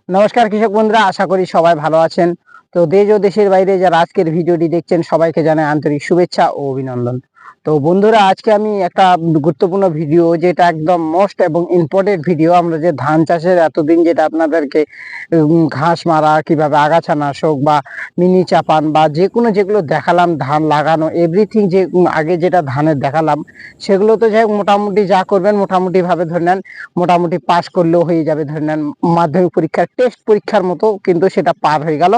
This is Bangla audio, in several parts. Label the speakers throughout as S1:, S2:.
S1: নমস্কার কৃষক বন্ধুরা, আশা করি সবাই ভালো আছেন। তো দেশ ও দেশের বাইরে যারা আজকের ভিডিওটি দেখছেন সবাইকে জানাই আন্তরিক শুভেচ্ছা ও অভিনন্দন। তো বন্ধুরা, আজকে আমি একটা গুরুত্বপূর্ণ ভিডিও, যেটা একদম মোস্ট এবং ইম্পর্টেন্ট ভিডিও, আমরা যে ধান চাষের এতদিন যেটা আপনাদেরকে ঘাস মারা, কিভাবে আগাছা নাশক বা মিনি চাপান বা যে কোনো যেগুলো দেখালাম, ধান লাগানো এভরিথিং, যে আগে যেটা ধানের দেখালাম, সেগুলো তো যাই হোক মোটামুটি যা করবেন মোটামুটি ভাবে ধরে নেন, মোটামুটি পাস করলেও হয়ে যাবে ধরে নেন, মাধ্যমিক পরীক্ষার টেস্ট পরীক্ষার মতো কিন্তু সেটা পার হয়ে গেল।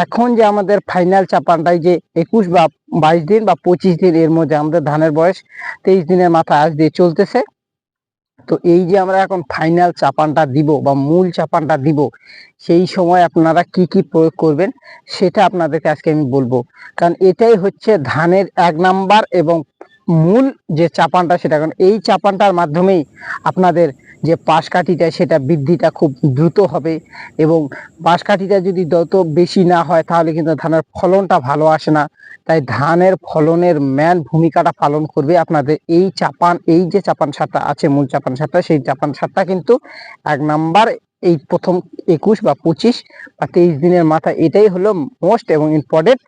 S1: এখন যে আমাদের ফাইনাল চাপানটাই যে 21 বা 22 দিন বা 25 দিন, এর মধ্যে আমাদের ধানের বয়স 23 দিনের মাথায় আজ দিয়ে চলতেছে। তো এই যে আমরা এখন ফাইনাল চাপানটা দিব বা মূল চাপানটা দিব, সেই সময় আপনারা কি কি প্রয়োগ করবেন সেটা আপনাদেরকে আজকে আমি বলবো। কারণ এটাই হচ্ছে ধানের 1 নাম্বার এবং মূল যে চাপানটা, সেটা কারণ এই চাপানটার মাধ্যমেই আপনাদের যে পাশকাঠিটা সেটা বৃদ্ধিটা খুব দ্রুত হবে, এবং পাশকাঠিটা যদি যত বেশি না হয় তাহলে কিন্তু ধানের ফলনটা ভালো আসে না। তাই ধানের ফলনের ম্যান ভূমিকাটা পালন করবে আপনাদের এই চাপান, এই যে চাপান সারটা আছে মূল চাপান সারটা, সেই চাপান সারটা কিন্তু 1 নাম্বার। এই প্রথম 21 বা 25 বা 23 দিনের মাথায় এটাই হলো মোস্ট এবং ইম্পর্টেন্ট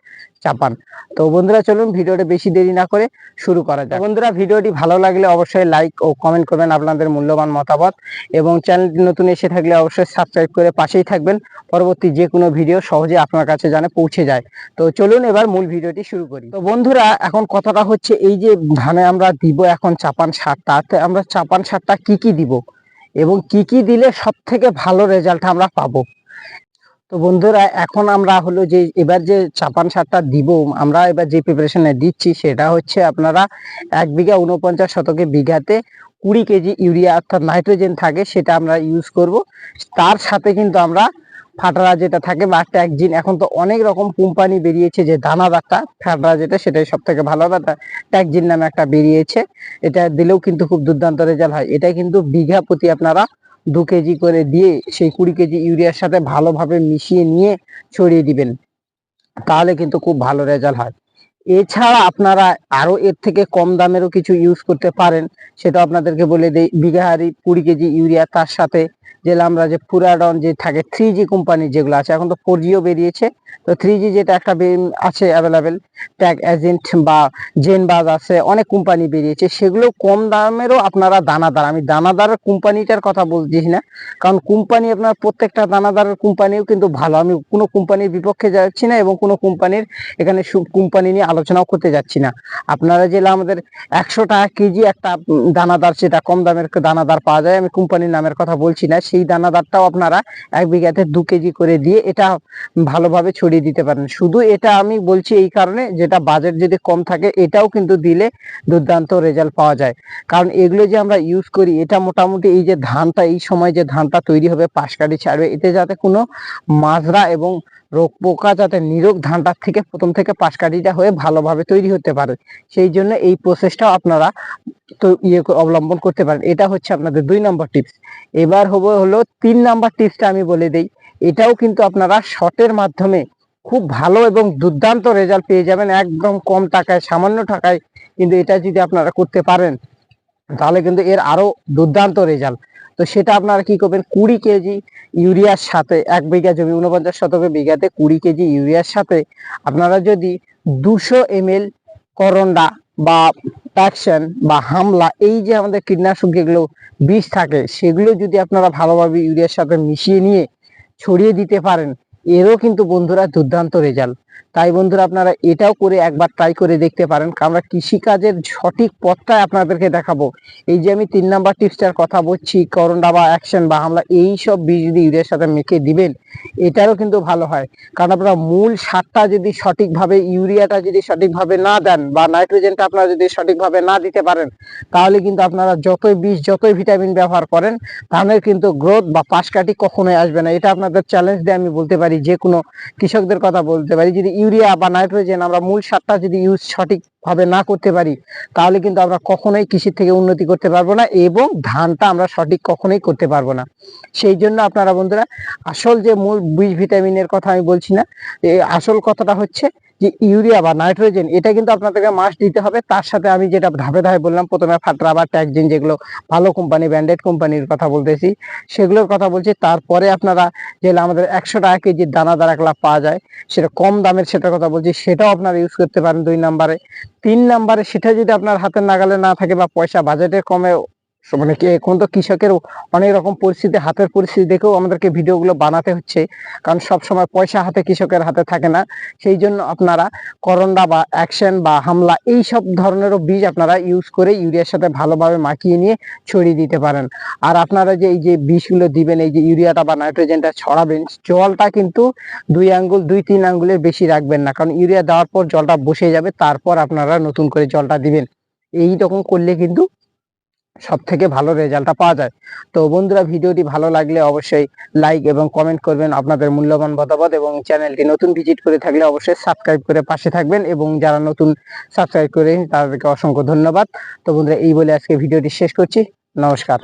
S1: চাপান। তো বন্ধুরা, চলুন ভিডিওটা বেশি দেরি না করে শুরু করা যাক। বন্ধুরা, ভিডিওটি ভালো লাগলে অবশ্যই লাইক ও কমেন্ট করবেন আপনাদের মূল্যবান মতামত, এবং চ্যানেলটি নতুন এসে থাকলে অবশ্যই সাবস্ক্রাইব করে পাশেই থাকবেন, পরবর্তী যে কোনো ভিডিও সহজে আপনার কাছে জানে পৌঁছে যায়। তো চলুন এবার মূল ভিডিওটি শুরু করি। তো বন্ধুরা, এখন কথাটা হচ্ছে এই যে ধানে আমরা দিব এখন চাপান সারটা, আমরা চাপান সারটা কি কি দিব এবং কি কি দিলে সব থেকে ভালো রেজাল্ট আমরা পাবো। তো বন্ধুরা, এখন আমরা হলো যে এবার যে চাপান সারটা দিব, আমরা এবার যে প্রিপারেশনে দিচ্ছি সেটা হচ্ছে আপনারা 1 বিঘা 49 শতকে বিঘাতে 20 কেজি ইউরিয়া অর্থাৎ নাইট্রোজেন থাকে, সেটা আমরা ইউজ করব। তার সাথে কিন্তু আমরা ফাটারা যেটা থাকে বা ট্যাগজিন, এখন তো অনেক রকম কোম্পানি বেরিয়েছে, যে দানাদারটা ফাটারা যেটা সেটাই সব থেকে ভালো হবে, ট্যাগজিন নামে একটা বেরিয়েছে। এটা দিলেও কিন্তু খুব দুর্দান্ত রেজাল্ট হয়। এটা কিন্তু বিঘা প্রতি আপনারা 2 কেজি করে দিয়ে সেই 20 কেজি ইউরিয়ার সাথে ভালোভাবে মিশিয়ে নিয়ে ছড়িয়ে দিবেন, তাহলে কিন্তু খুব ভালো রেজাল্ট হয়। এছাড়া আপনারা আরো এর থেকে কম দামেরও কিছু ইউজ করতে পারেন, সেটা আপনাদেরকে বলে দেই। বিঘা হারি 20 কেজি ইউরিয়া, তার সাথে যে আমরা যে ফুরাডন যে থাকে 3G কোম্পানির যেগুলো আছে, এখন তো 4Gও বেরিয়েছে, তো 3G যেটা একটা আছে অ্যাভেলেবেল, ট্যাগ এজেন্ট বা জেনবাজ আছে, অনেক কোম্পানি বেরিয়েছে, সেগুলো কম দামেরও আপনারা দানাদার, আমি দানাদার কোম্পানিটার কথা বলছি না, কারণ কোম্পানি আপনার প্রত্যেকটা দানাদারের কোম্পানিও কিন্তু ভালো, আমি কোনো কোম্পানির বিপক্ষে যাচ্ছি না এবং কোনো কোম্পানির এখানে কোম্পানি নিয়ে আলোচনাও করতে যাচ্ছি না। আপনারা যে আমাদের 100 টাকা কেজি একটা দানাদার, সেটা কম দামের দানাদার পাওয়া যায়, আমি কোম্পানির নামের কথা বলছি না, সেই দানাদারটাও আপনারা 1 বিঘাতে 2 কেজি করে দিয়ে এটা ভালোভাবে ছড়িয়ে দিতে পারেন। শুধু এটা আমি বলছি এই কারণে, যেটা বাজেট যদি কম থাকে এটাও কিন্তু দিলে দুর্দান্ত রেজাল্ট পাওয়া যায়। কারণ এগুলো যে আমরা ইউজ করি, এটা মোটামুটি এই যে ধানটা, এই সময় যে ধানটা তৈরি হবে পাশকাঠি ছাড়বে, এতে যাতে কোনো মাজরা এবং রোগ পোকা যাতে নিরোগ ধানটার থেকে প্রথম থেকে পাশকাঠিটা হয়ে ভালোভাবে তৈরি হতে পারে, সেই জন্য এই প্রসেসটাও আপনারা তো অবলম্বন করতে পারেন। এটা হচ্ছে আপনাদের 2 নম্বর টিপস। এবার হলো 3 নম্বর টিপসটা আমি বলে দেই। এটাও কিন্তু আপনারা শর্টের মাধ্যমে খুব ভালো এবং দুর্দান্ত রেজাল্ট পেয়ে যাবেন, একদম কম টাকায়, সামান্য টাকায়, কিন্তু এটা যদি আপনারা করতে পারেন তাহলে কিন্তু এর আরো দুর্দান্ত রেজাল্ট। তো সেটা আপনারা কি করবেন, 20 কেজি ইউরিয়ার সাথে 1 বিঘা জমি 49 শতকে বিঘাতে 20 কেজি ইউরিয়ার সাথে আপনারা যদি 200 ml করন্ডা বা অ্যাকশন বা হামলা, এই যে আমাদের কীটনাশক যেগুলো বিষ থাকে, সেগুলো যদি আপনারা ভালোভাবে ইউরিয়ার সাথে মিশিয়ে নিয়ে ছড়িয়ে দিতে পারেন, এরও কিন্তু বন্ধুরা দুর্দান্ত রেজাল্ট। তাই বন্ধুরা, আপনারা এটাও করে একবার ট্রাই করে দেখতে পারেন, কারণ আমরা কৃষিকাজের সঠিক পথটা আপনাদেরকে দেখাবো। এই যে আমি 3 নম্বর টিপসটার কথা বলছি, করন্ডা বা অ্যাকশন বা হামলা, এই সব বীজ যদি ইউরিয়ার সাথে মেখে দিবেন, এটারও কিন্তু ভালো হয়। কারণ আপনারা মূল সারটা যদি সঠিকভাবে, ইউরিয়াটা যদি সঠিকভাবে না দেন বা নাইট্রোজেনটা আপনারা যদি সঠিকভাবে না দিতে পারেন, তাহলে কিন্তু আপনারা যতই বীজ যতই ভিটামিন ব্যবহার করেন, ধানের কিন্তু গ্রোথ বা পাশকাঠি কখনোই আসবে না। এটা আপনাদের চ্যালেঞ্জ দিয়ে আমি বলতে পারি, যে কোনো কৃষকদের কথা বলতে পারি, যদি ইউরিয়া বা নাইট্রোজেন আমরা মূল সারটা যদি ইউজ সঠিকভাবে না করতে পারি, তাহলে কিন্তু আমরা কখনোই কৃষি থেকে উন্নতি করতে পারবো না এবং ধানটা আমরা সঠিক কখনোই করতে পারবো না। সেই জন্য আপনারা বন্ধুরা, আসল যে মূল বীজ ভিটামিনের কথা আমি বলছি না, এই আসল কথাটা হচ্ছে যে ইউরিয়া বা নাইট্রোজেন, এটা কিন্তু আপনাদেরকে মাস্ট দিতে হবে। তার সাথে আমি যেটা ধাপে ধাপে বললাম, প্রথমে ফাটরা বা ট্যাক্সিন, যেগুলো ভালো কোম্পানি, ব্র্যান্ডেড কোম্পানির কথা বলতেছি, সেগুলোর কথা বলছি। তারপরে আপনারা যেগুলো আমাদের 100 টাকা কেজির দানাদার একলা পাওয়া যায়, সেটা কম দামের, সেটার কথা বলছি, সেটাও আপনারা ইউজ করতে পারেন 2 নম্বরে। 3 নম্বরে, সেটা যদি আপনার হাতের নাগালে না থাকে বা পয়সা বাজেটের কমে, মানে কি এখন তো কৃষকের অনেক রকম পরিস্থিতি, হাতের পরিস্থিতি দেখেও আমাদেরকে ভিডিওগুলো বানাতে হচ্ছে, কারণ সব সময় পয়সা হাতে কৃষকের হাতে থাকে না। সেই জন্য আপনারা করন্ডা বা অ্যাকশন বা হামলা, এই সব ধরনেরও বীজ আপনারা ইউজ করে ইউরিয়ার সাথে ভালোভাবে মাখিয়ে নিয়ে ছড়িয়ে দিতে পারেন। আর আপনারা যে এই যে বীজগুলো দিবেন, এই যে ইউরিয়াটা বা নাইট্রোজেনটা ছড়াবেন, জলটা কিন্তু 2 আঙ্গুল 2-3 আঙ্গুলের বেশি রাখবেন না, কারণ ইউরিয়া দেওয়ার পর জলটা বসে যাবে, তারপর আপনারা নতুন করে জলটা দিবেন। এই রকম করলে কিন্তু সব থেকে ভালো রেজাল্টটা পাওয়া যায়। তো বন্ধুরা, ভিডিওটি ভালো লাগলে অবশ্যই লাইক এবং কমেন্ট করবেন আপনাদের মূল্যবান মতামত, এবং চ্যানেলটি নতুন ভিজিট করে থাকলে অবশ্যই সাবস্ক্রাইব করে পাশে থাকবেন, এবং যারা নতুন সাবস্ক্রাইব করে তাদেরকে অসংখ্য ধন্যবাদ। তো বন্ধুরা, এই বলে আজকে ভিডিওটি শেষ করছি। নমস্কার।